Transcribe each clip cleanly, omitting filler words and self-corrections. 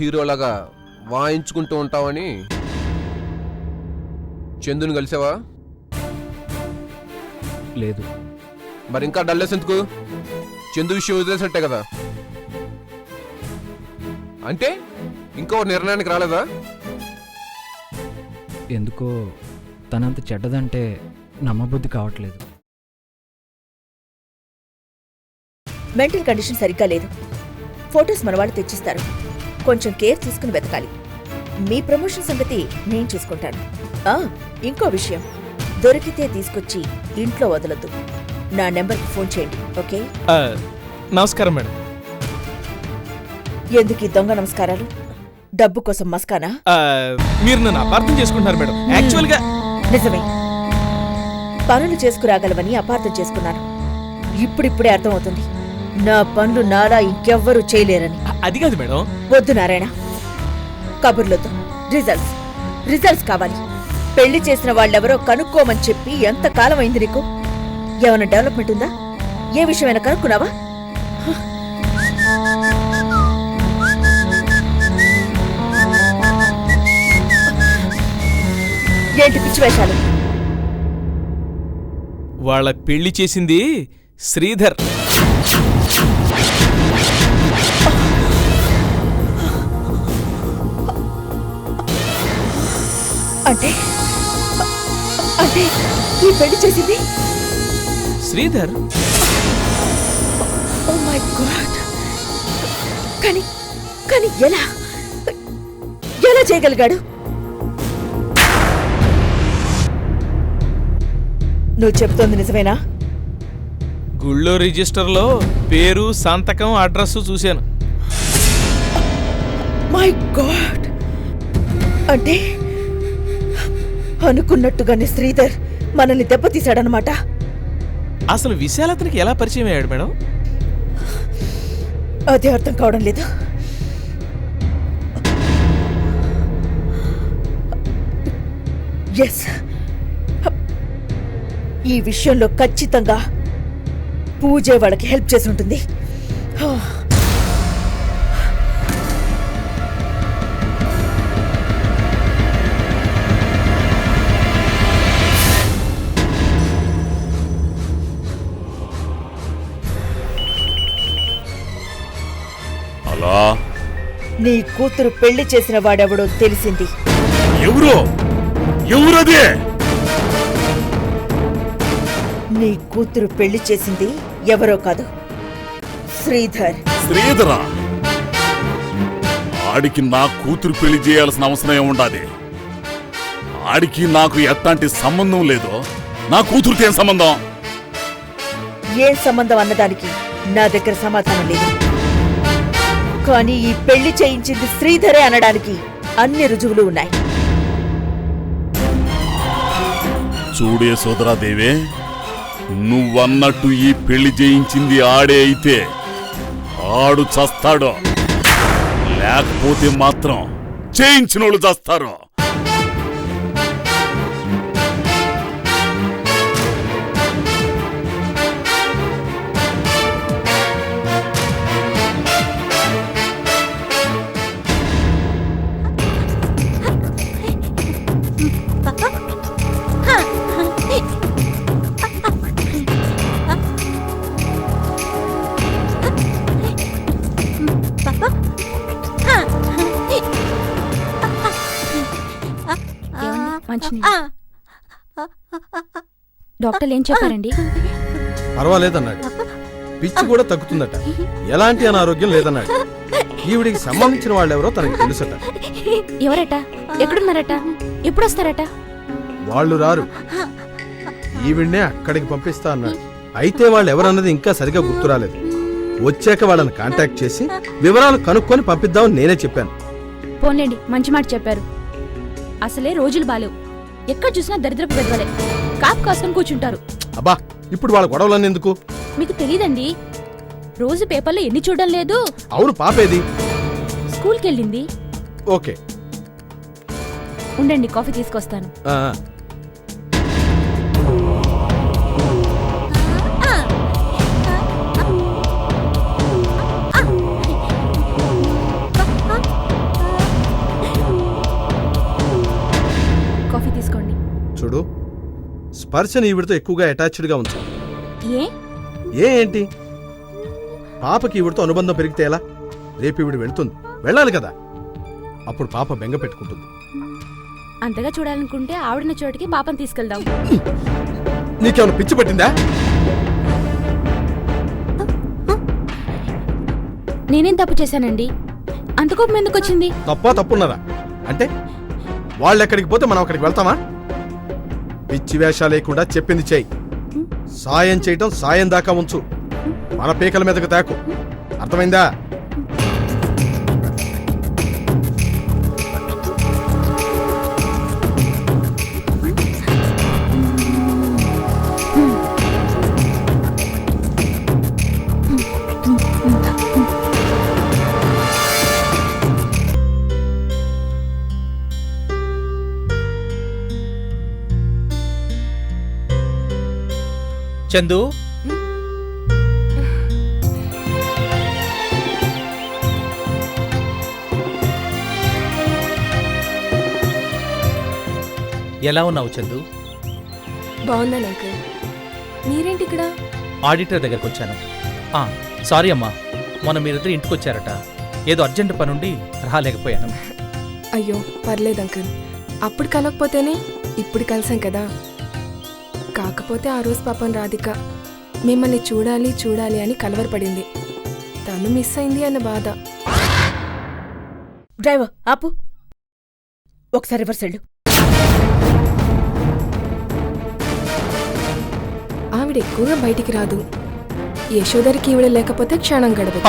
హీరోలాగా వాయించుకుంటూ ఉంటావని. చందుని కలిసావా? లేదు. మరి ఇంకా డల్లేస్ ఎందుకు? చందు విషయం వదిలేసినట్టే కదా. అంటే ఇంకో నిర్ణయానికి రాలేదా? ఎందుకో తనంత చెడ్డదంటే నమ్మబుద్ధి కావట్లేదు. మెంటల్ కండిషన్ సరిగ్గా లేదు. ఫొటోస్ మన వాళ్ళు తెచ్చిస్తారు. కొంచెం కేర్ తీసుకుని వెతకాలి. మీ ప్రమోషన్ సంగతి నేను చూసుకుంటాను. ఇంకో విషయం, దొరికితే తీసుకొచ్చి ఇంట్లో వదలొద్దు. నా నెంబర్కి ఫోన్ చేయండి. ఓకే? నమస్కారం మేడం. ఎందుకు ఈ దొంగ నమస్కారాలు? డబ్బు కోసం మస్కానా? మీరు నన్ను అపార్థం చేసుకుంటున్నారు మేడం. యాక్చువల్గా నిజమే, పనులు చేసుకురాగలవని అపార్థం చేసుకున్నాను. ఇప్పుడిప్పుడే అర్థమవుతుంది నా పనులు నాలా ఇంకెవ్వరూ చేయలేరని. అది కాదు మేడం. వద్దు నారాయణ, కబుర్లొద్దు. రిజల్ట్స్ కావాలి. పెళ్లి చేసిన వాళ్ళెవరో కనుక్కోమని చెప్పి ఎంతకాలం అయింది నీకు? ఏమైనా డెవలప్మెంట్ ఉందా? ఏ విషయమైనా కనుక్కున్నావా? ఏంటి పిచ్చి వేషాలు? వాళ్ళ పెళ్లి చేసింది శ్రీధర్. అంటే ఈ పెళ్లి చేసింది శ్రీధర్? Oh my God! కానీ ఎలా చేయగలిగాడు? నువ్వు చెప్తోంది నిజమేనా? గుళ్ళో రిజిస్టర్లో పేరు, సంతకం, అడ్రస్ చూశాను. My God! అంటే అనుకున్నట్టుగానే శ్రీధర్ మనల్ని దెబ్బతీశాడనమాట. అసలు విశాలతనికి ఎలా పరిచయం అయ్యాడు మేడం? అదే అర్థం కావడం లేదు. ఎస్, ఈ విషయంలో ఖచ్చితంగా పూజే వాళ్ళకి హెల్ప్ చేసి ఉంటుంది. అలా నీ కూతురు పెళ్లి చేసిన వాడెవడో తెలిసింది. ఎవరదే? నీ కూతురు పెళ్లి చేసింది ఎవరో కాదు, శ్రీధర్. శ్రీధరా? ఆడికి నా కూతురు పెళ్లి చేయాల్సిన అవసరం ఏముండాది? ఆడికి నాకు ఎట్లాంటి సంబంధం లేదో నా కూతురుకి ఏం సంబంధం? ఏం సంబంధం అన్నదానికి నా దగ్గర సమాధానం లేదు. కానీ ఈ పెళ్లి చేయించింది శ్రీధరే అనడానికి అన్ని రుజువులు ఉన్నాయి. చూడే సోదరాదేవే, నువ్వన్నట్టు ఈ పెళ్లి చేయించింది ఆడే అయితే ఆడు చస్తాడో, లేకపోతే మాత్రం చేయించినోళ్ళు చస్తారు. డాక్టర్లు ఏం చెప్పారండి? పర్వాలేదన్నాడు. పిచ్చి కూడా తగ్గుతుందట. ఎలాంటి అనారోగ్యం లేదన్నాడు. ఈవిడికి సంబంధించిన వాళ్ళెవరో తనకి తెలుసట. ఎవరట? ఎక్కడున్నారట? ఎప్పుడొస్తారట? వాళ్ళు రారు, ఈవిడ్నే అక్కడికి పంపిస్తా అన్నాడు. అయితే వాళ్ళు ఎవరన్నది ఇంకా సరిగా గుర్తురాలేదు. వచ్చాక వాళ్ళని కాంటాక్ట్ చేసి వివరాలు కనుక్కొని పంపిద్దామని నేనే చెప్పాను. పోన్లేండి, మంచి మాట చెప్పారు. అసలే రోజులు బాలేవు. ఎక్కడ చూసినా దరిద్రపు గదవలే కాపు కాసుకొని కూర్చుంటారు. అబ్బా, ఇప్పుడు వాళ్ళ గొడవలన్నీ ఎందుకు? మీకు తెలీదండి, రోజు పేపర్లో ఎన్ని చూడడం లేదు. అవును, పాపేది? స్కూల్కి వెళ్ళింది. ఓకే, ఉండండి, కాఫీ తీసుకొస్తాను. చూడు, స్పర్శని ఈవిడితో ఎక్కువగా అటాచ్డ్గా ఉంచు. ఏ ఏంటి పాపకి ఈవిడితో అనుబంధం పెరిగితే ఎలా? రేపు ఈవిడ వెళ్తుంది, వెళ్ళాలి కదా, అప్పుడు పాప బెంగ పెట్టుకుంటుంది. అంతగా చూడాలనుకుంటే ఆవిడన్న చోటికి పాపని తీసుకెళ్దాం. నీకేమైనా పిచ్చి పట్టిందా? నేనేం తప్పు చేశానండి? అంత కోపం ఎందుకు వచ్చింది? తప్పున్నారా అంటే వాళ్ళు ఎక్కడికి పోతే మనం అక్కడికి వెళ్తామా? పిచ్చి వేషాలు లేకుండా చెప్పింది చెయ్యి. సాయం చేయటం సాయం దాకా ఉంచు, మన పీకల మీదకు తాకు. అర్థమైందా? చందు, ఎలా ఉన్నావు చందు? బాగున్నాను అంకుల్. మీరేంటి ఇక్కడ? ఆడిటర్ దగ్గరకు వచ్చాను. సారీ అమ్మా, మొన్న మీరిద్దరు ఇంటికి వచ్చారట. ఏదో అర్జెంట్ పనుండి రాలేకపోయాను. అయ్యో పర్లేదు అంకుల్, అప్పుడు కలగపోతేనే ఇప్పుడు కలిసాం కదా. కాకపోతే ఆ రోజు పాపం రాధిక మిమ్మల్ని చూడాలి చూడాలి అని కలవరపడింది. తను మిస్ అయింది అన్న బాధ. డ్రైవర్ ఆపు, ఒకసారి రివర్స్ వెళ్ళు. ఆవిడ ఎక్కువగా బయటికి రాదు. యశోదరికి ఈవిడ లేకపోతే క్షణం గడపదు.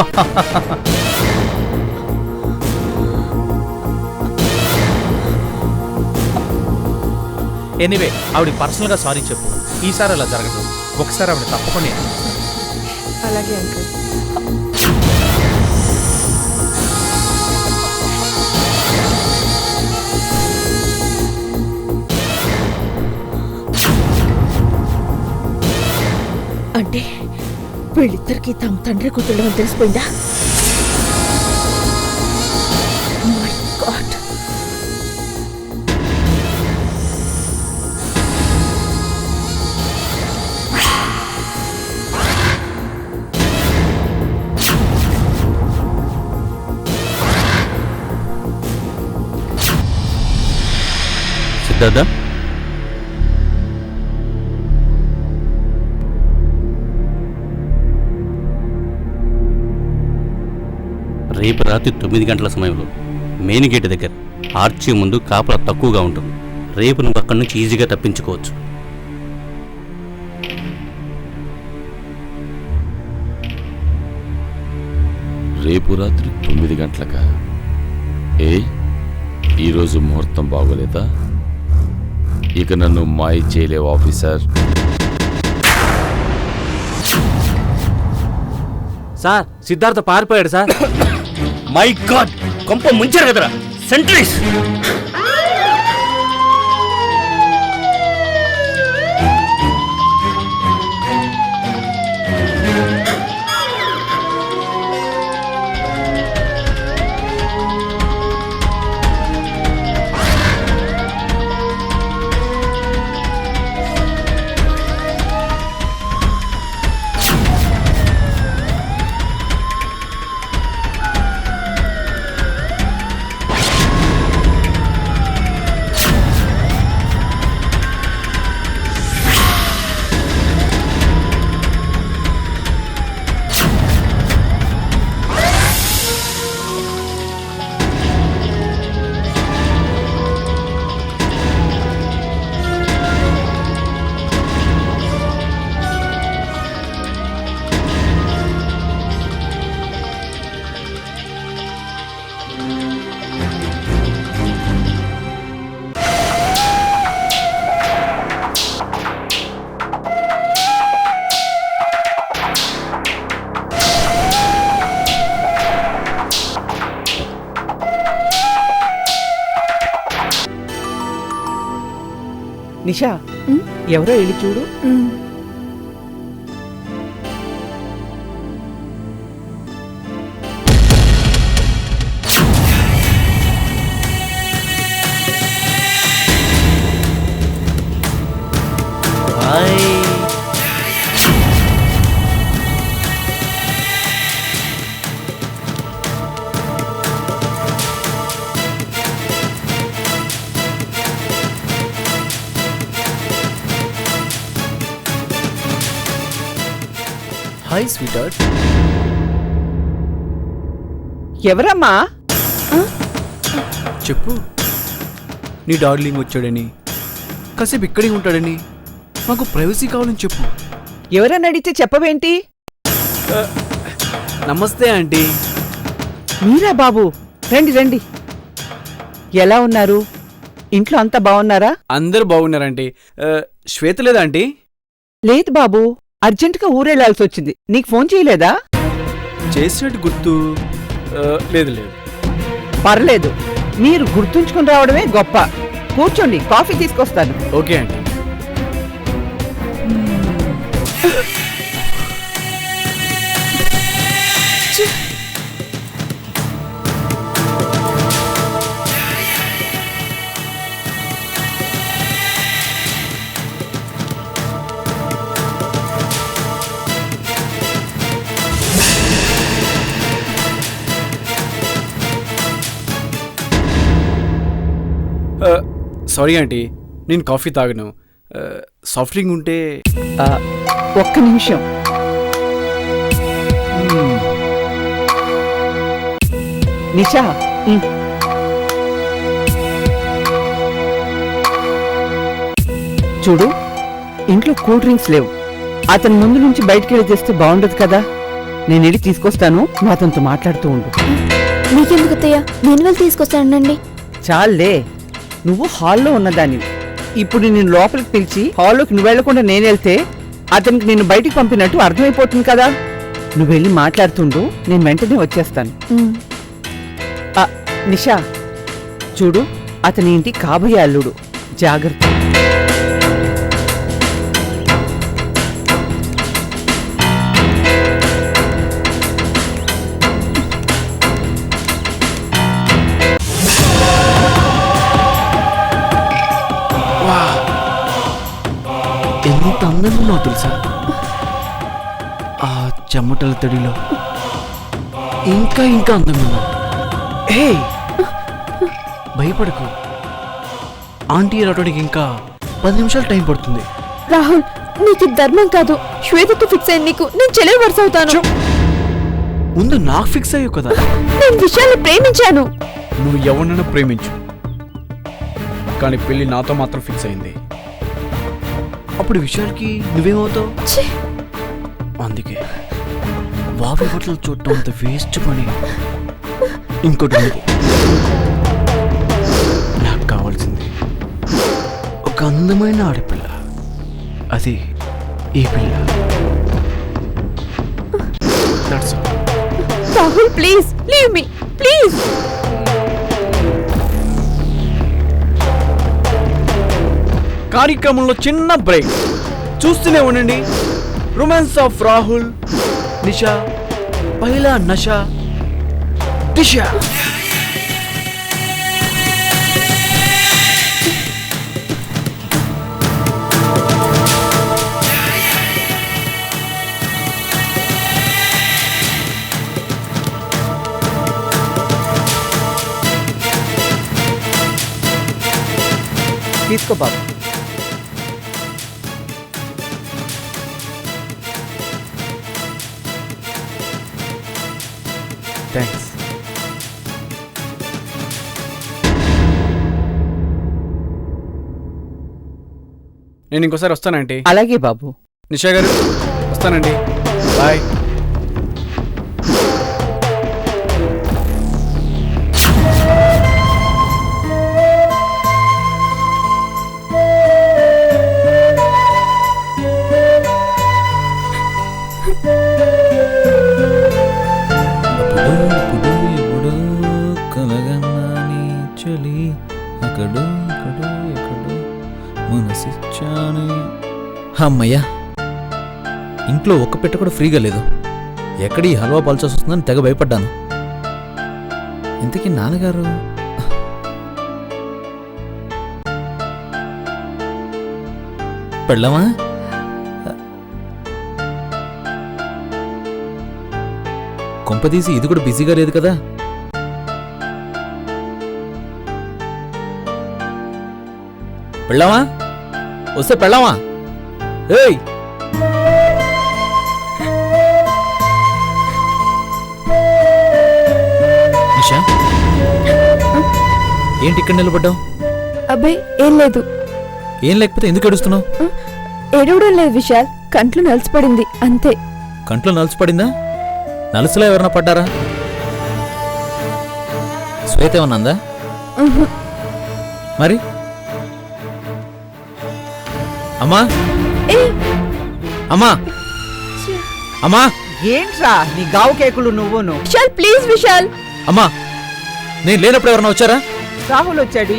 ఎనీవే, ఆవిడ పర్సనల్గా సారీ చెప్పు. ఈసారి అలా జరగదు. ఒకసారి ఆవిడ తప్పకుండా అలాగే అంకుల్. అంటే వీళ్ళిద్దరికి తమ తండ్రి కూతుళ్ళు అని తెలిసిపోయిందా? My God. సిద్ధార్థ, రేపు రాత్రి 9 గంటల సమయంలో మెయిన్ గేట్ దగ్గర ఆర్చి ముందు కాపలా తక్కువగా ఉంటుంది. రేపు నువ్వు అక్కడి నుంచి ఈజీగా తప్పించుకోవచ్చు. రేపు రాత్రి 9 గంటలకా? ఈరోజు ముహూర్తం బాగోలేదా? ఇక నన్ను మాయ చేయలేవు ఆఫీసర్. సార్, సిద్ధార్థ పారిపోయాడు సార్. మై గాడ్, కొంప ముంచారు కదరా సెంట్రీస్. నిషా, ఎవరో వెళ్ళి చూడు. హాయ్ స్వీట్ ఎవరమ్మా? చెప్పు. నీ డార్లింగ్ వచ్చాడని, కాసేపు ఇక్కడే ఉంటాడని, మాకు ప్రైవసీ కావాలని చెప్పు. ఎవరని అడిగితే చెప్పవేంటి? నమస్తే ఆంటీ. మీరా బాబు, రండి రండి. ఎలా ఉన్నారు? ఇంట్లో అంతా బాగున్నారా? అందరు బాగున్నారంటీ. శ్వేత లేదా ఆంటీ? లేదు బాబు, అర్జెంటుగా ఊరెళ్లాల్సి వచ్చింది. నీకు ఫోన్ చేయలేదా? చేసినట్టు గుర్తు లేదు లేదు. పర్లేదు, మీరు గుర్తుంచుకుని రావడమే గొప్ప. కూర్చోండి, కాఫీ తీసుకొస్తాను. Okay aunty. సారీ ఆంటీ, నేను కాఫీ తాగను. సాఫ్ట్ డ్రింక్ ఉంటే. ఒక్క నిమిషం. నిషా, చూడు, ఇంట్లో కూల్ డ్రింక్స్ లేవు. అతని ముందు నుంచి బయటికెళ్ళి తెస్తే బాగుండదు కదా. నేను వెళ్ళి తీసుకొస్తాను, నువ్వు అతనితో మాట్లాడుతూ ఉండు. మీకెందుకు అత్తయ్య, నేను వెళ్ళి తీసుకొస్తానండి. చాలే, నువ్వు హాల్లో ఉన్నదాన్ని. ఇప్పుడు నేను లోపలికి పిలిచి హాల్లోకి నువ్వు వెళ్లకుండా నేను వెళ్తే అతనికి నేను బయటికి పంపినట్టు అర్థమైపోతుంది కదా. నువ్వు వెళ్ళి మాట్లాడుతుండు, నేను వెంటనే వచ్చేస్తాను. నిషా, చూడు, అతని ఇంటి కాబోయే అల్లుడు. జాగ్రత్త. ఎంత అందంగా ఉన్నావు తెలుసా? ఆ చెమటల తడిలో ఇంకా ఇంకా అందంగా ఉన్నావు. హే, భయపడకు. ఆంటీ రావడానికి ఇంకా 10 నిమిషాలు టైం పడుతుంది. రాహుల్, నీకు ధర్మం కాదు. శ్వేతతో ఫిక్స్ అయ్యి నీకు నేను చెల్లెలు వరుస అవుతాను. ముందు నాకు ఫిక్స్ అయ్యావు కదా. నేను విషయాన్ని ప్రేమించాను. నువ్వు ఎవరినైనా ప్రేమించు, కానీ పెళ్లి నాతో మాత్రం ఫిక్స్ అయింది. అప్పుడు విషయాలకి నువ్వేమవుతావు? అందుకే బాబు బట్టలు చూడటం అంత వేస్ట్ పని ఇంకోటి ఉంది. నాకు కావాల్సింది ఒక అందమైన ఆడపిల్ల, అది ఈ పిల్ల. Rahul, please leave me, please. కార్యక్రమంలో చిన్న బ్రేక్. చూస్తూనే ఉండండి. రొమాన్స్ ఆఫ్ రాహుల్, నిషా, పహలా నషా, దిశా. తీసుకో బాబు. థ్యాంక్స్. నేను ఇంకోసారి వస్తానండి. అలాగే బాబు. నిషా గారు, వస్తానండి. బాయ్. అమ్మయ్యా, ఇంట్లో ఒక్క పెట్ట కూడా ఫ్రీగా లేదు. ఎక్కడి హల్వా పల్చాల్సి వస్తుందని తెగ భయపడ్డాను. ఇంతకీ నాన్నగారు పెళ్ళామా? కొంపదీసి ఇది కూడా బిజీగా లేదు కదా? పెళ్ళామా? వస్తే పెళ్ళామా? ఏయ్, ఏంటి ఇక్కడ నిలబడ్డావు? అబ్బాయి ఏం లేదు. ఏం లేకపోతే ఎందుకు ఏడుస్తున్నావు? ఏడవడం లేదు విశాల్, కంట్లో నలిసిపడింది అంతే. కంట్లో నలుసు పడిందా? నలుసులో ఎవరన్నా పడ్డారా? శ్వేత ఏమన్నా అందా? మరి అమ్మా అమ్మా అమ్మా ఏంట్రా నీ గావు కేకులు నువ్వును? విశాల్ ప్లీజ్ విశాల్. అమ్మా నేను లేనప్పుడు ఎవరన్నా వచ్చారా? రాహుల్ వచ్చాడు.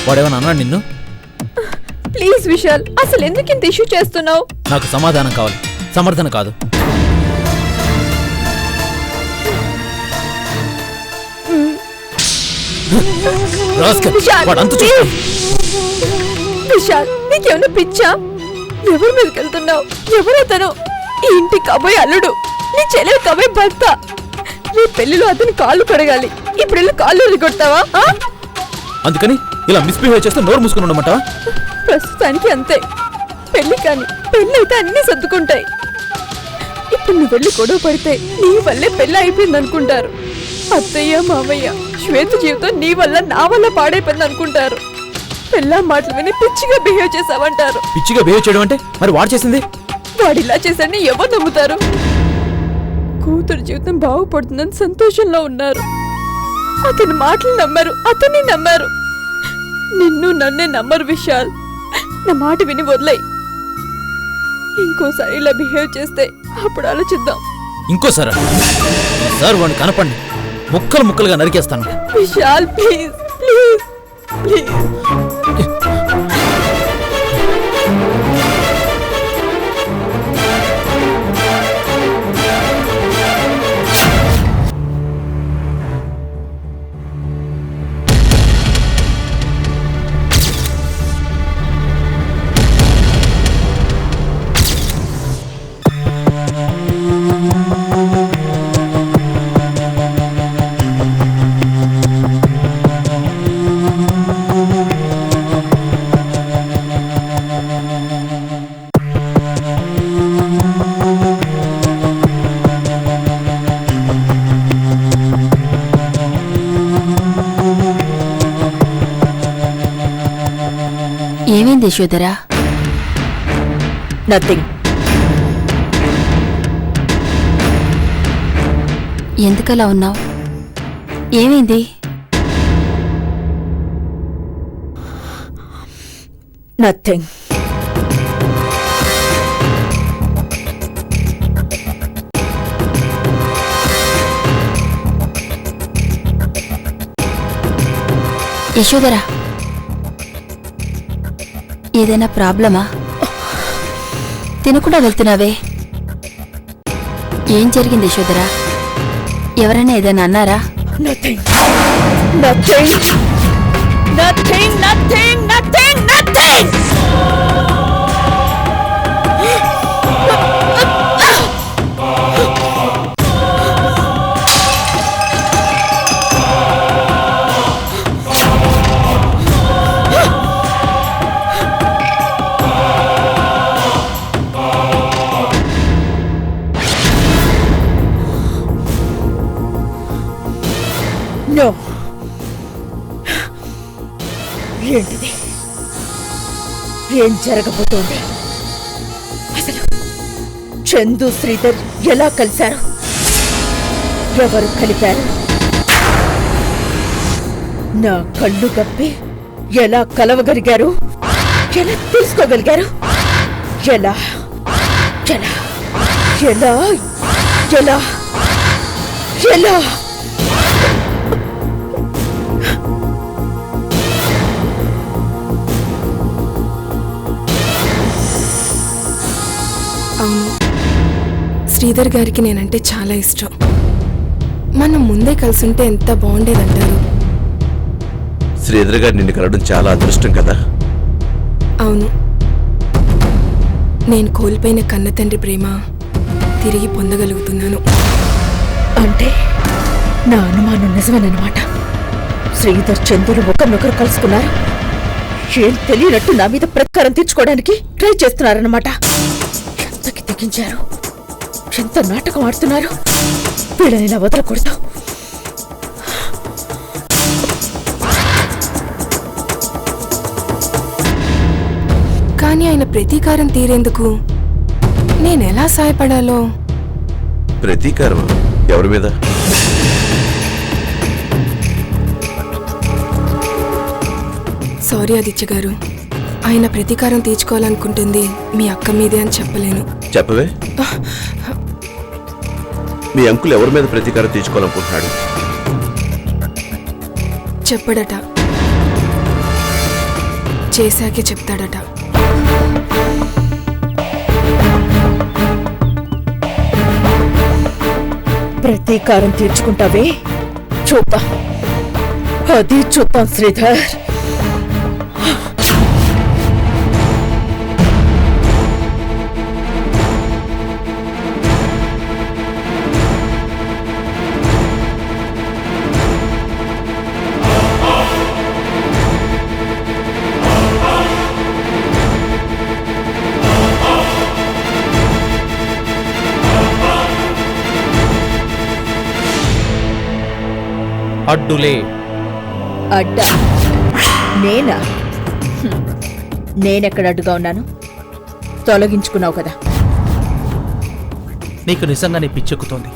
వాడేమన్నా అన్నాడు నిన్ను? ప్లీజ్ విశాల్, అసలు ఎందుకు ఇంత ఇష్యూ చేస్తున్నావు? నాకు సమాధానం కావాలి, సమర్థన కాదు. విశాల్ నీకేమైనా పిచ్చా? ఎవరి మీదకి వెళ్తున్నావు? ఎవరతను? ఈ ఇంటి కాబోయే అల్లుడు, నీ చెల్లెలు కాబోయే భర్త. నీ పెళ్లిలో అతని కాళ్ళు కడగాలి, ఇప్పుడు కాళ్ళు కొడతావా? అందుకని ఇలా మిస్బిహేవ్ చేస్తే నోరు మూసుకుని ఉండమంటావా? ప్రస్తుతానికి అంతే. పెళ్లి కాని పెళ్లి అయితే అన్ని సర్దుకుంటాయి. ఇప్పుడు నువ్వు వెళ్ళి గొడవ పడితే నీ వల్లే పెళ్లి అయిపోయింది అనుకుంటారు. అత్తయ్య మామయ్య శ్వేత జీవితం నీ వల్ల నా వల్ల పాడైపోయింది అనుకుంటారు. పెళ్ళా మాటలు విని పిచ్చిగా బిహేవ్ చేసావంటారు. పిచ్చిగా బిహేవ్ చేయడం అంటే మరి వాడు చేసింది? వాడు ఇలా చేశాడని ఎవరు నమ్ముతారు? కూతురు జీవితం బాగుపడుతుందని సంతోషంలో ఉన్నారు. అతని మాటలు నమ్మారు, అతన్ని నమ్మారు. నిన్ను నన్నే నమ్మరు విశాల్. నా మాట విని వదిలేయ్. ఇంకోసారి ఇలా బిహేవ్ చేస్తే అప్పుడు ఆలోచిద్దాం. ఇంకోసారి సార్ వాడిని కనపండి, ముక్కలు ముక్కలుగా నరికేస్తాను. Vishal please please please. ఏమైంది యశోదరా? నథింగ్. ఎందుకలా ఉన్నావు? ఏమైంది? నథింగ్. యశోదరా ఏదైనా ప్రాబ్లమా? తినకుండా వెళ్తున్నావే, ఏం జరిగింది యశోదరా? ఎవరైనా ఏదైనా అన్నారా? Nothing nothing nothing nothing nothing nothing. ఏంటిది? ఏం జరగబోతోంది? అసలు చందు శ్రీధర్ ఎలా కలిశారు? ఎవరు కలిపారు? నా కళ్ళు కప్పి ఎలా కలవగలిగారు? ఎలా తీసుకోగలిగారు? ఎలా ఎలా ఎలా ఎలా ఎలా? అవును, శ్రీధర్ గారికి నేనంటే చాలా ఇష్టం. మనం ముందే కలిసుంటే ఎంత బాగుండేదంటారు. శ్రీధర్ గారు నిన్ను కలవడం చాలా అదృష్టం కదా. అవును, నేను కోల్పోయిన కన్న తండ్రి ప్రేమ తిరిగి పొందగలుగుతున్నాను. అంటే నా అనుమానం నిజమేనమాట. శ్రీధర్ చందులు ఒకరినొకరు కలుసుకున్నారు. ఏం తెలియనట్టు నా మీద ప్రతీకారం తీర్చుకోవడానికి ట్రై చేస్తున్నారన్నమాట. ఎంతకి తెగించారు? ఎంత నాటకం ఆడుతున్నారు. వీళ్ళని నా వదలకూడదు. కానీ ఆయన ప్రతీకారం తీరేందుకు నేనెలా సాయపడాలో. ప్రతీకారం ఎవరి మీద? సారీ ఆదిత్య గారు, ఆయన ప్రతీకారం తీర్చుకోవాలనుకుంటుంది మీ అక్క మీదే అని చెప్పలేను. చెప్పవే. మీ అంకుల్ ఎవరి మీద ప్రతీకారం తీర్చుకోవాలనుకుంటున్నాడు? చెప్పడట, చేశాకే చెప్తాడట. ప్రతీకారం తీర్చుకుంటావే, చూద్దాం. అది చూద్దాం శ్రీధర్. అడ్డులే. అడ్డా? నేనా? నేనెక్కడ అడ్డుగా ఉన్నాను? తొలగించుకున్నావు కదా. నీకు నిజంగానే పిచ్చెక్కుతోంది.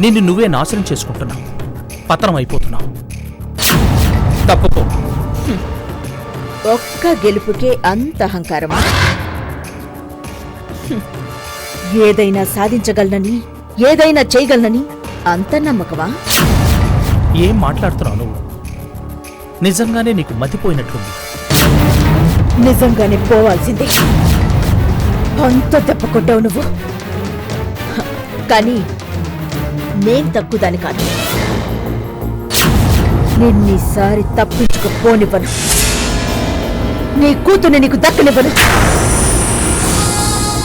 నిన్ను నువ్వే నాశనం చేసుకుంటున్నావు. పతనం అయిపోతున్నావు. తప్పుకో. ఒక్క గెలుపుకే అంత అహంకారమా? ఏదైనా సాధించగలనని, ఏదైనా చేయగలనని అంత నమ్మకమా? ఏం మాట్లాడుతున్నావు నువ్వు? నిజంగానే నీకు మతిపోయినట్లుంది. నిజంగానే పోవాల్సిందే. అంత దెబ్బ కొట్టావు నువ్వు. కానీ నేను తక్కువదాని కాదు. నిన్నీసారి తప్పించుకుపోనివ్వను. నీ కూతుర్ని నీకు దక్కనివ్వను.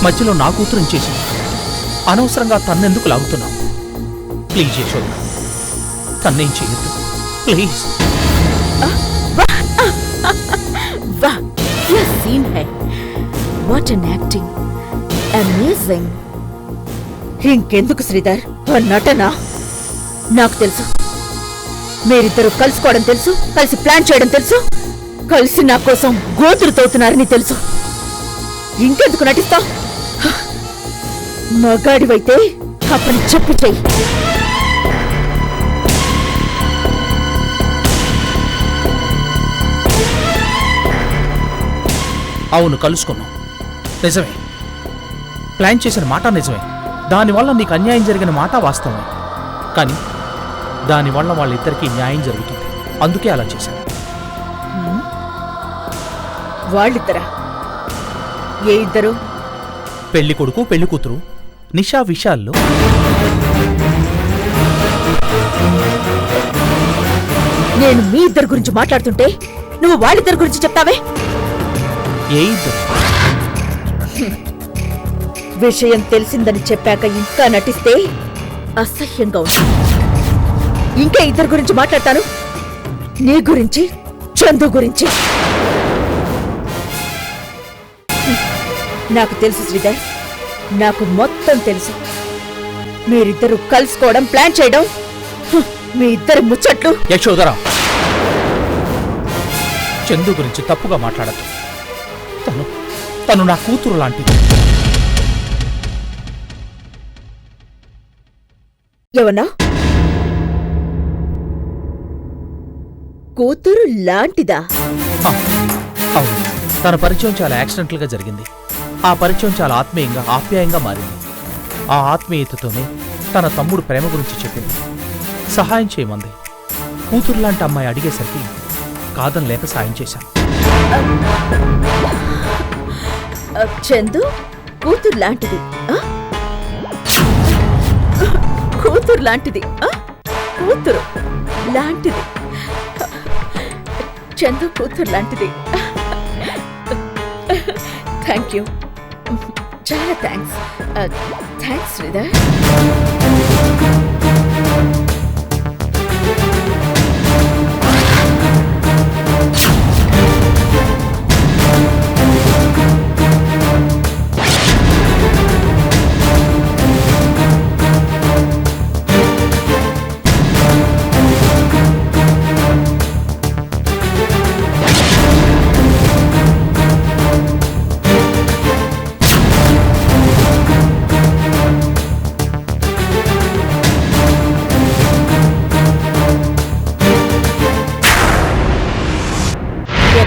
మధ్యలో నా కూతురు చేసి అనవసరంగా తన్నెందుకు లాగుతున్నావు? ప్లీజ్ యశోద, తన్నేం చేయొద్దు ప్లీజ్. वाह, क्या सीन है. What an acting. Amazing. ఇంకెందుకు శ్రీధర్ ఆ నటన? నాకు తెలుసు మీరిద్దరూ కలుసుకోవడం తెలుసు, కలిసి ప్లాన్ చేయడం తెలుసు, కలిసి నా కోసం గోతులు తోతున్నారని తెలుసు. ఇంకెందుకు నటిస్తావు? మగాడివైతే ఆ పని చెప్పి చెయ్యి. అవును, కలుసుకున్నాం. నిజమే. ప్లాన్ చేసిన మాట నిజమే. దానివల్ల నీకు అన్యాయం జరిగిన మాట వాస్తవమే. కానీ దానివల్ల వాళ్ళిద్దరికీ న్యాయం జరుగుతుంది. అందుకే అలా చేశాను. వాళ్ళిద్దరా? ఏ ఇద్దరు? పెళ్లి కొడుకు పెళ్లి కూతురు నిషా విశాల్లో. నేను మీ ఇద్దరు గురించి మాట్లాడుతుంటే నువ్వు వాళ్ళిద్దరి గురించి చెప్తావే? ఏ ఇద్దరు? విషయం తెలిసిందని చెప్పాక ఇంకా నటిస్తే అసహ్యంగా ఉంది. ఇంకా ఇద్దరు గురించి మాట్లాడతాను. నీ గురించి, చందు గురించి. నాకు తెలుసు శ్రీధర్, నాకు మొత్తం తెలుసు. మీరిద్దరూ కలుసుకోవడం, ప్లాన్ చేయడం, మీ ఇద్దరి ముచ్చట్లు. యశోదరా, చందు గురించి తప్పుగా మాట్లాడద్దు. తను నా కూతురు లాంటిది. ఏమన్నా? కూతురు లాంటిదా? అవును, తన పరిచయం చాలా యాక్సిడెంటల్ గా జరిగింది. ఆ పరిచయం చాలా ఆప్యాయంగా మారింది. ఆ ఆత్మీయతతోనే తన తమ్ముడు ప్రేమ గురించి చెప్పింది. సహాయం చేయమంది. కూతురు లాంటి అమ్మాయి అడిగేసరికి కాదని లేక సాయం చేశాను. చందు కూతురు లాంటిది. కూతురు లాంటిది. కూతురు లాంటిది. చందు కూతురు లాంటిది. థ్యాంక్ యూ, చాలా థ్యాంక్స్. థ్యాంక్స్ శ్రీధర్.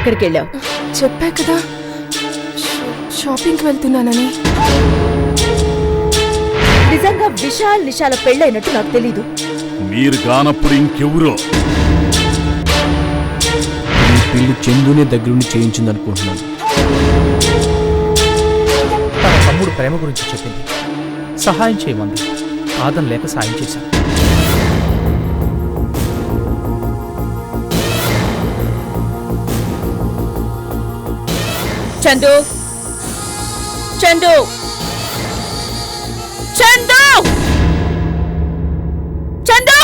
ఎక్కడికి వెళ్ళావు? చెప్పా కదా షాపింగ్కి వెళ్తున్నానని. నిజంగా విశాల్ నిశాల పెళ్ళైనట్టు నాకు తెలీదు. మీరు కానప్పుడు ఇంకెవరో. ఈ పెళ్లి చందునే దగ్గరుండి చేయించింది అనుకుంటున్నాను. తన తమ్ముడు ప్రేమ గురించి చెప్పింది. సహాయం చేయమంది. కాదని లేక సాయం చేశాను. చందు చందు చందు చందు!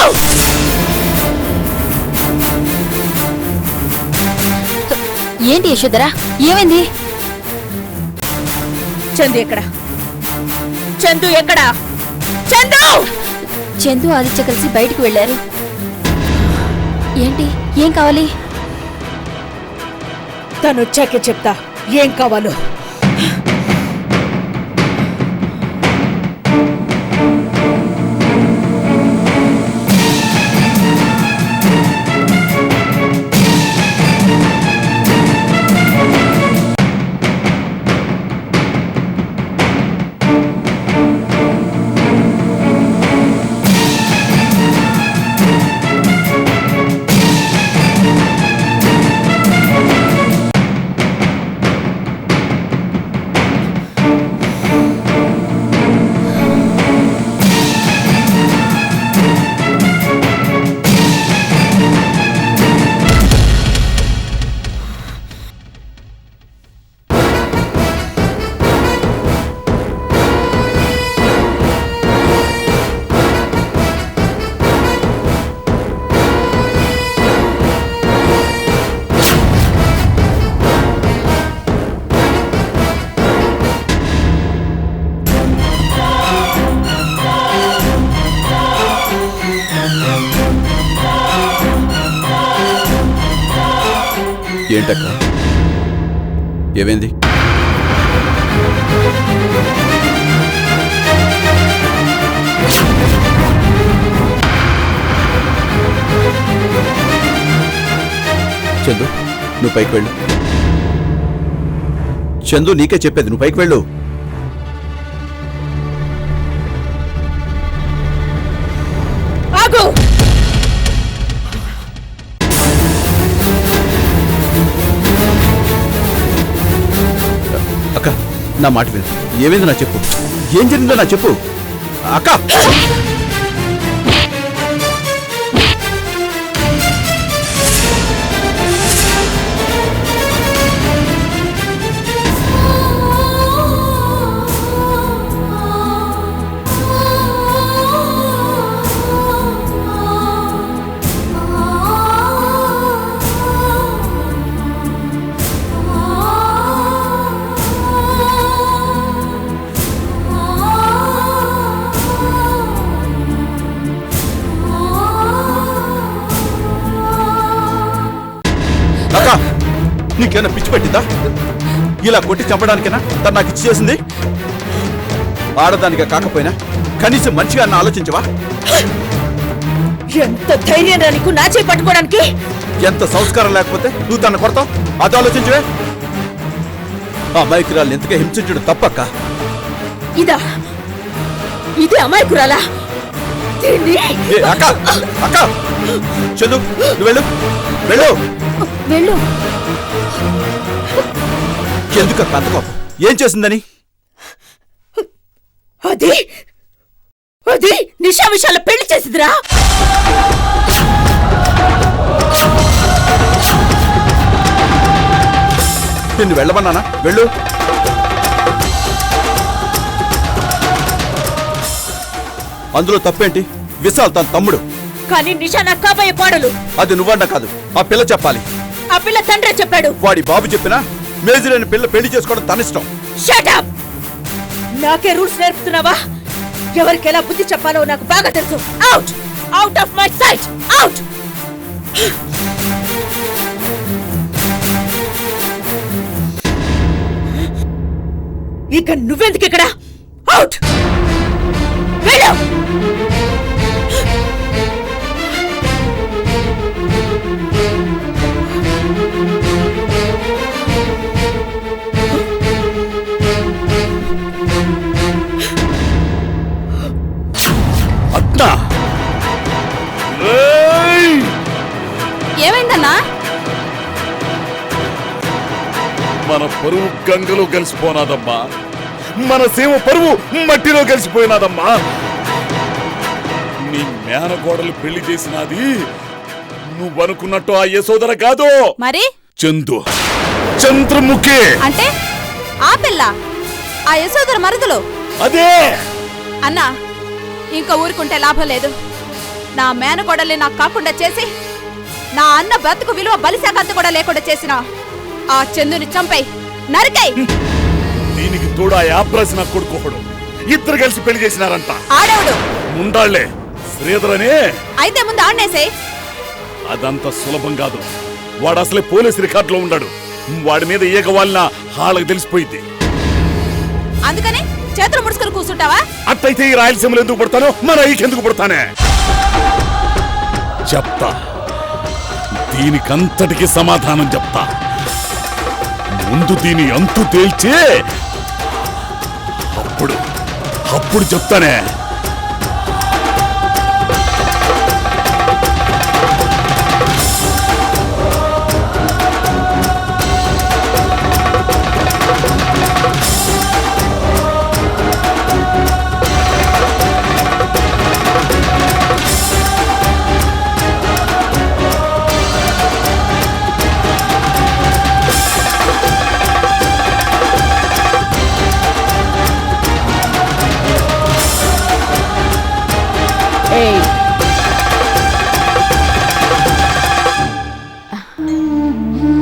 ఏంటి యశోదరా, ఏమైంది? చందు ఎక్కడా? చందు ఎక్కడా? చందు! చందు ఆదిత్య కలిసి బయటికి వెళ్ళారు. ఏంటి, ఏం కావాలి? తను వచ్చాకే చెప్తా ఏం కావాలో. ఏంటక్క ఏమైంది? చందు నువ్వు పైకి వెళ్ళు. చందు నీకే చెప్పేది, నువ్వు పైకి వెళ్ళు. ఆగు! అక్క నా మాట విను. ఏమైంది నా చెప్పు. ఏం జరిగిందో నా చెప్పు అక్క. నీకేమైనా పిచ్చి పట్టిందా? ఇలా కొట్టి చంపడానికేనా తను నాకు ఇచ్చి చేసింది? ఆడదానిగా కాకపోయినా కనీసం మంచిగా అన్న ఆలోచించవా? ఎంత ధైర్యం నీకు నా చేయి పట్టుకోవడానికి? ఎంత సంస్కారం లేకపోతే నువ్వు తన కొడతావు? అది ఆలోచించవే. ఆ అమాయకురాలను ఎంతగా హింసించడం తప్పక్క. ఇది అమాయకురాలా? అక్క అక్క చందు నువ్వు వెళ్ళు వెళ్ళు వెళ్ళు. ఎందుకు అంత కోపం? ఏం చేసిందని? అది నిషా విషయాల పెళ్లి చేసిందిరా. నిన్ను వెళ్ళమన్నానా? వెళ్ళు. అందులో తప్పేంటి? విశాల్ తన తమ్ముడు. కానీ నిషా నా కాబోయే కోడలు. అది నువ్వన్నా కాదు, ఆ పిల్ల చెప్పాలి. ఆ పిల్ల తండ్రే చెప్పాడు. వాడి బాబు చెప్పినా మేజులేని పిల్ల పెళ్లి చేసుకోవడం తనిష్టం. Shut up! నాకే రూల్స్ నేర్పుతున్నావా? ఎవరికి ఎలా బుద్ధి చెప్పాలో నాకు బాగా తెలుసు. Out out of my sight. Out! ఇక నువ్వెందుకు ఇక్కడ? అవుట్! వెళ్ళు! ఏమైందన్నా? మన పరువు గంగలో కలిసిపోనాదమ్మా, మన సీమ పరువు మట్టిలో కలిసిపోయినాదమ్మా. నీ మేనగోడలు పెళ్లి చేసినది నువ్వనుకున్నట్టు ఆ యశోదర కాదు, మరి చంద్రముఖి. అంటే ఆ పిల్ల ఆ యశోదర మరుదులు? అదే అన్నా, ఇంకా ఊరుకుంటే లాభం లేదు. నా మేనగోడల్ని నాకు కాకుండా చేసి నా అన్న బ్రతుకు విలువ బలిశాఖంత కూడా లేకుండా చేసిన ఆ చందుని చంపై నరికై. దీనికి తోడు ఆ యాప్రాసిన కొడుకోడు ఇద్దరు కలిసి పెళ్లి చేసినారంట. ఆడవుడు ఉండాళ్లే శ్రీధరనే. అయితే ముందు ఆడనేసే. అదంత సులభం కాదు. వాడు అసలే పోలీసు రికార్డులో ఉన్నాడు. వాడి మీద ఏగవాళ్ళ హాళ్ళకి తెలిసిపోయింది. అందుకని చేతులు ముడుచుకుని కూర్చుంటావా? అట్టయితే ఈ రాయలసీమలు ఎందుకు పడతాను, మన ఐకెందుకు పడతానే చెప్తా. దీనికంతటికి సమాధానం చెప్తా. ముందు దీని అంతు తేల్చి అప్పుడు చెప్తానే.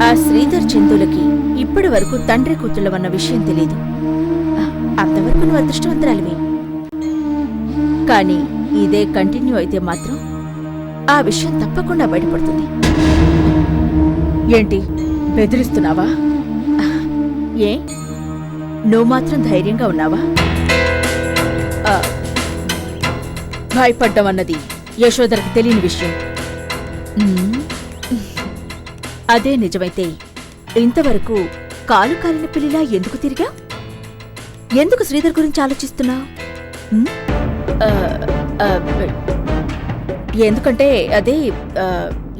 ఆ శ్రీధర్ చందులకి ఇప్పటి వరకు తండ్రి కూతుళ్ళవన్న విషయం తెలీదు. అంతవరకు నువ్వు అదృష్టవంతురాలివి. కానీ ఇదే కంటిన్యూ అయితే మాత్రం ఆ విషయం తప్పకుండా బయటపడుతుంది. ఏంటి బెదిరిస్తున్నావా? ఏ నువ్వు మాత్రం ధైర్యంగా ఉన్నావా? భయపడ్డం అన్నది యశోదరకు తెలియని విషయం. అదే నిజమైతే ఇంతవరకు కాలు కాలిన పిల్లిలా ఎందుకు తిరిగా? ఎందుకు శ్రీధర్ గురించి ఆలోచిస్తున్నావు?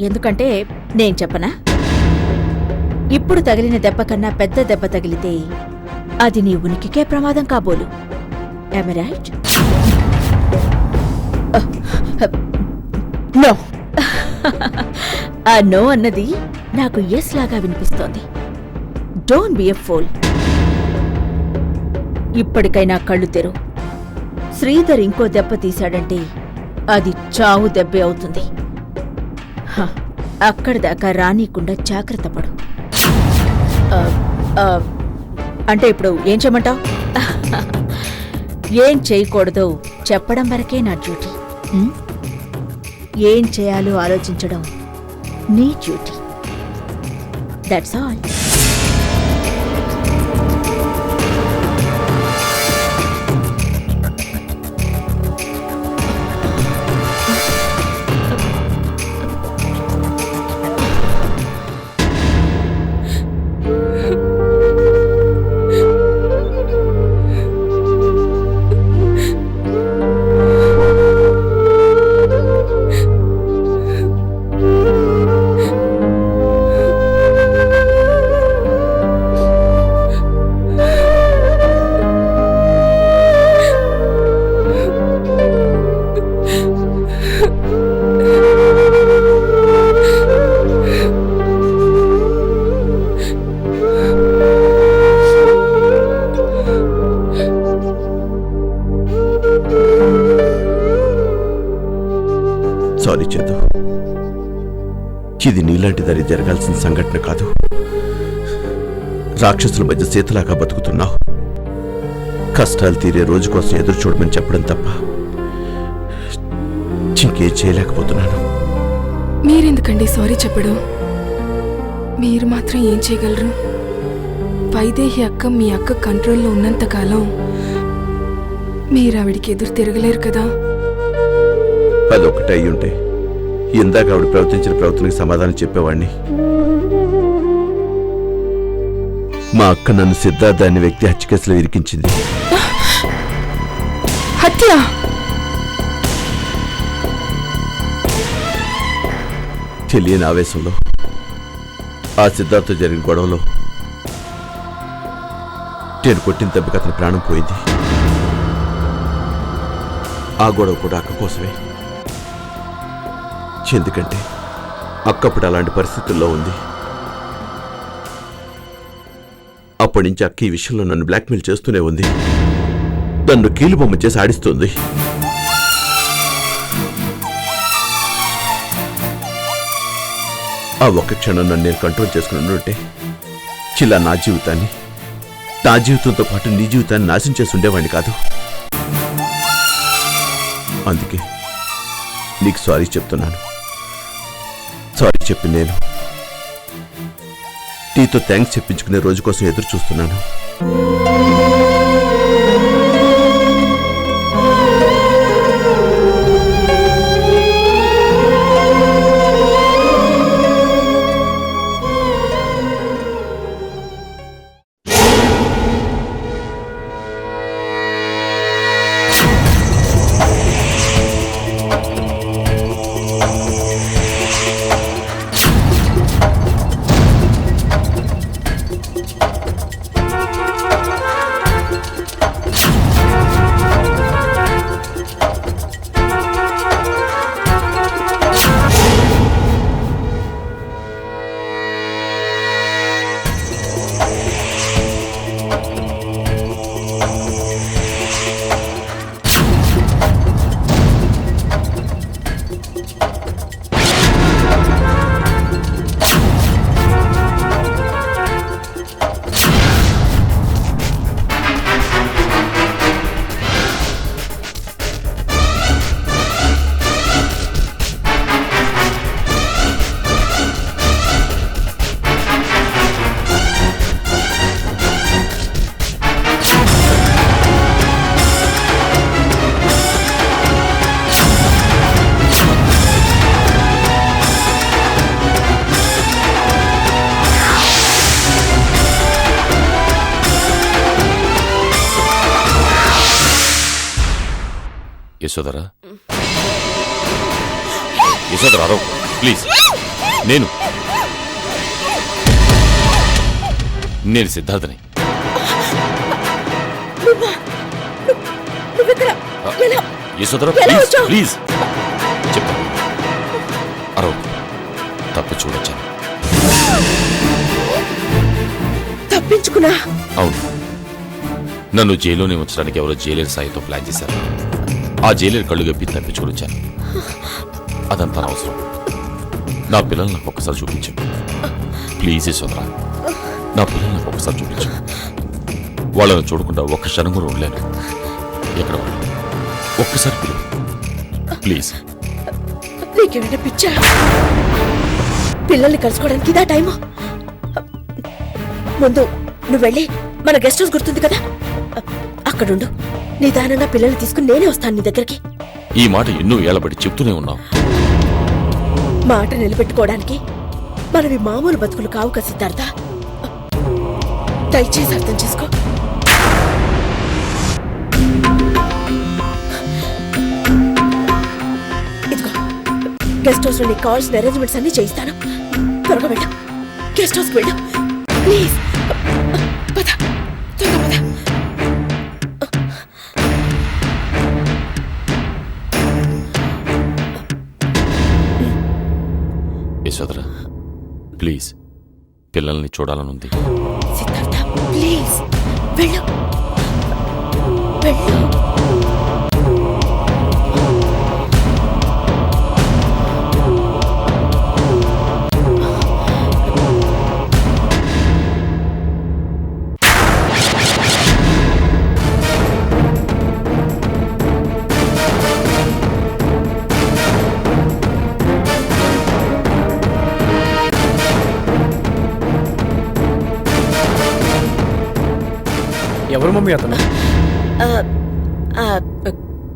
ఎందుకంటే నేను చెప్పనా? ఇప్పుడు తగిలిన దెబ్బ కన్నా పెద్ద దెబ్బ తగిలితే అది నీ ఉనికికే ప్రమాదం కాబోలు. Am I right? నో. ఆ నో అన్నది నాకు ఎస్ లాగా వినిపిస్తోంది. Don't be a fool. ఇప్పటికైనా కళ్ళు తెరు. శ్రీధర్ ఇంకో దెబ్బ తీశాడంటే అది చావు దెబ్బే అవుతుంది. అక్కడిదాకా రానీకుండా జాగ్రత్త పడు. అంటే ఇప్పుడు ఏం చేయమంటావు? ఏం చేయకూడదో చెప్పడం వరకే నా డ్యూటీ. ఏం చేయాలో ఆలోచించడం నీ duty. That's all. Sorry Chandu, ఇది నీలాంటి దారి జరగాల్సిన సంఘటన కాదు. రాక్షసుల మధ్య సీతలాగా బతుకుతున్నావు. కష్టాలు తీరే రోజు కోసం ఎదురు చూడమని చెప్పడం తప్ప ఇంకేం చేయలేకపోతున్నాను. మీరెందుకండి సారీ చెప్పడం? మీరు మాత్రం ఏం చేయగలరు? వైదేహి అక్క మీ అక్క కంట్రోల్లో ఉన్నంతకాలం మీరు ఆవిడికి ఎదురు తిరగలేరు కదా. అదొకటి అయ్యుంటే ఇందాక ఆవిడ ప్రవర్తించిన ప్రవర్తనకి సమాధానం చెప్పేవాణ్ణి. మా అక్క నన్ను సిద్ధార్థ అనే వ్యక్తి హత్య కేసులో ఇరికించింది. హత్య? తెలియని ఆవేశంలో ఆ సిద్ధార్థతో జరిగిన గొడవలో నేను కొట్టిన దెబ్బకి అతని ప్రాణం పోయింది. ఆ గొడవ కూడా అక్క కోసమే. ఎందుకంటే అక్కప్పుడు అలాంటి పరిస్థితుల్లో ఉంది. అప్పటి నుంచి అక్క ఈ విషయంలో నన్ను బ్లాక్మెయిల్ చేస్తూనే ఉంది. నన్ను కీలుబొమ్మ చేసి ఆడిస్తుంది. ఆ ఒక్క క్షణం నన్ను నేను కంట్రోల్ చేసుకుని ఉంటే చిల్లా నా జీవితంతో పాటు నీ జీవితాన్ని నాశనం చేసి ఉండేవాడిని కాదు. అందుకే నీకు సారీ చెప్తున్నాను. సారీ చెప్పి నేను నీతో థ్యాంక్స్ చెప్పించుకునే రోజు కోసం ఎదురు చూస్తున్నాను. యశోదరా, యశోదరా అరవ ప్లీజ్. నేను సిద్ధార్థని. యశోదరా ప్లీజ్ చెప్తాను. అరవ తప్పి చూడొచ్చాను. తప్పించుకున్నా? అవును, నన్ను జైల్లోనే ఉంచడానికి ఎవరో జైలర్ సాయితో ప్లాన్ చేశారు. ఆ జైలర్ కళ్ళు గప్పి తప్పించుకుని వచ్చాను. అదంతా అవసరం. నా పిల్లల్ని నాకు ఒక్కసారి చూపించు ప్లీజ్ యశోదరా. నా పిల్లల్ని నాకు ఒక్కసారి చూపించు. వాళ్ళని చూడకుండా ఒక్క క్షణం కూడా ఉండలేను. ఎక్కడ ఒక్కసారి పిలువు ప్లీజ్. నీకేమైనా పిచ్చా? పిల్లల్ని కలుసుకోవడానికి ఇదా టైము? ముందు నువ్వు వెళ్ళి మన గెస్ట్ హౌస్ గుర్తుంది కదా, అక్కడుండు. నిదానంగా పిల్లల్ని తీసుకుని నేనే వస్తాను నీ దగ్గరికి. ఈ మాట ఎన్నో ఏళ్లబడి చెప్తూనే ఉన్నావు. మాట నిలబెట్టుకోవడానికి మనవి మామూలు బతుకులు కావు కదా సిద్ధార్థ. దయచేసి అర్థం చేసుకో. ఇదిగో గెస్ట్ హౌస్ లో నీకు కావాల్సిన అరేంజ్మెంట్స్ అన్ని చేయిస్తాను. త్వరగా వెళ్ళు, గెస్ట్ హౌస్కి వెళ్ళు ప్లీజ్. పద, త్వరగా పద. యశోదరా ప్లీజ్, పిల్లల్ని చూడాలనుంది. సిద్ధార్థ ప్లీజ్ వెళ్ళు, వెళ్ళు. ఎవరు మమ్మీ అతను?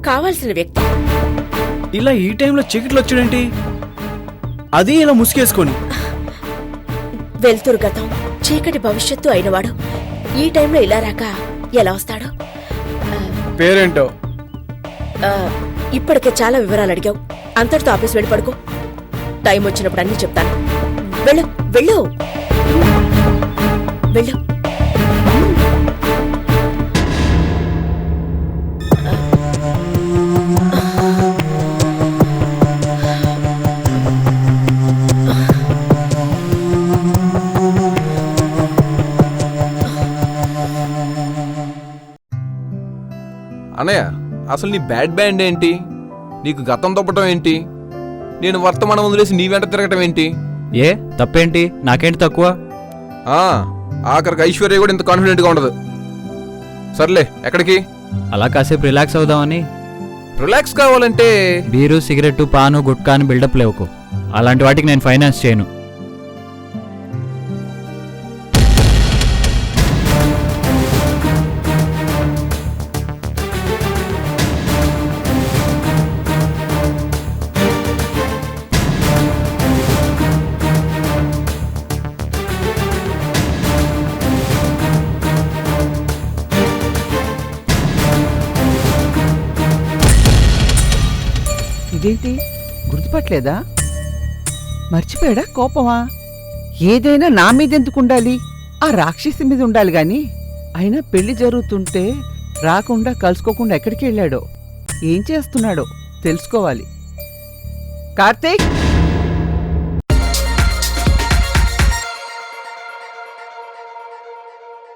కావాల్సిన వ్యక్తి. ఇలా ఈ టైంలో చీకట్లు వచ్చాడేంటి? అది ఇలా ముసుగేసుకొని. వెళ్తురు గతం, చీకటి భవిష్యత్తు అయినవాడు ఈ టైంలో ఇలా రాక ఎలా వస్తాడు? పేరేంటో? ఇప్పటికే చాలా వివరాలు అడిగావు. అంతటితో ఆఫీస్ వెళ్ళి పడుకో. టైం వచ్చినప్పుడు అన్నీ చెప్తాను. వెళ్ళు వెళ్ళు వెళ్ళు. అన్నయ్య, అసలు నీ బ్యాడ్ బ్యాండ్ ఏంటి? నీకు గతం తప్పటం ఏంటి? నేను వర్తమానం వదిలేసి నీ వెంట తిరగటం ఏంటి? ఏ తప్పేంటి? నాకేంటి తక్కువ? ఆఖరికి ఐశ్వర్య కూడా ఇంత కాన్ఫిడెంట్గా ఉండదు. సర్లే, ఎక్కడికి? అలా కాసేపు రిలాక్స్ అవుదామని. రిలాక్స్ కావాలంటే బీరు, సిగరెట్, పాను, గుట్కా అని బిల్డప్ లేవుకో. అలాంటి వాటికి నేను ఫైనాన్స్ చేయను. ఇదేంటి గుర్తుపట్టలేదా? మర్చిపోయాడా? కోపమా? ఏదైనా నా మీద ఎందుకు ఉండాలి? ఆ రాక్షసి మీద ఉండాలి గాని. అయినా పెళ్లి జరుగుతుంటే రాకుండా కలుసుకోకుండా ఎక్కడికి వెళ్ళాడో, ఏం చేస్తున్నాడో తెలుసుకోవాలి. కార్తీక్!